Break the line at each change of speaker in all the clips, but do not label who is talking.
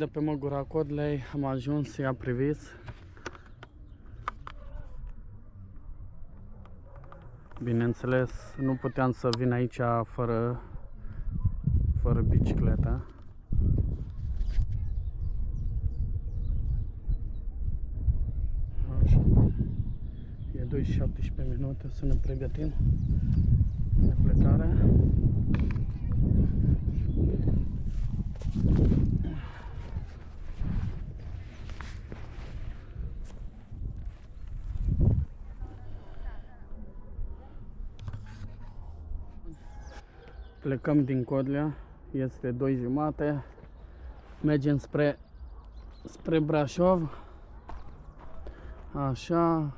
De pe Măgura Codlei am ajuns, ia priviți. Bineînțeles, nu puteam să vin aici fără bicicletă. Așa. E 2:17 minute să ne pregătim de plecare. Plecăm din Codlea, este 2:30, mergem spre Brașov, așa,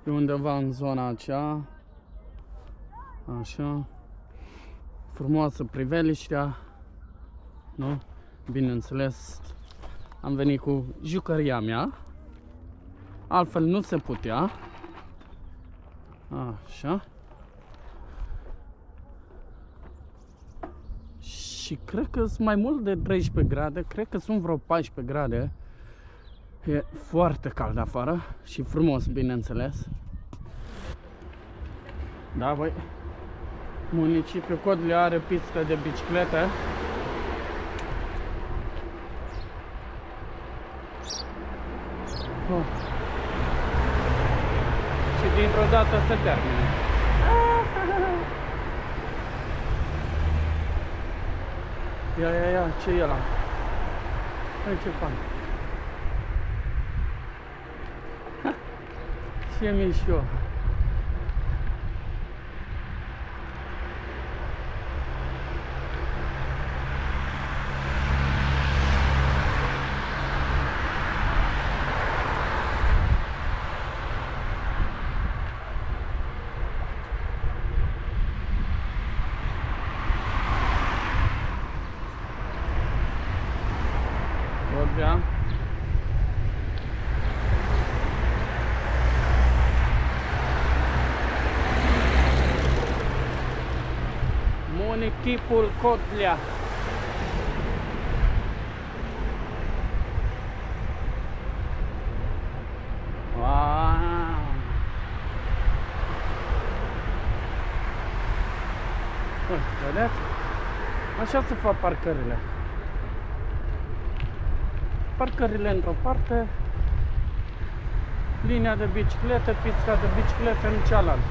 e undeva în zona aceea, așa, frumoasă priveliștea, nu? Bineînțeles, am venit cu jucăria mea, altfel nu se putea, așa. Și cred că sunt mai mult de 13 grade, cred că sunt vreo 14 grade. E foarte cald afară și frumos, bineînțeles. Da, băi. Municipiul Codlea are pistă de biciclete. Oh. Și dintr-o dată se termină. Ia, ce e ăla? Hai, ce fac? Ce mișto! Codlea. Municipiul Codlea. Wow. Vedeți? Așa se fac parcările. Parcările într-o parte, linia de biciclete, pista de biciclete în cealaltă.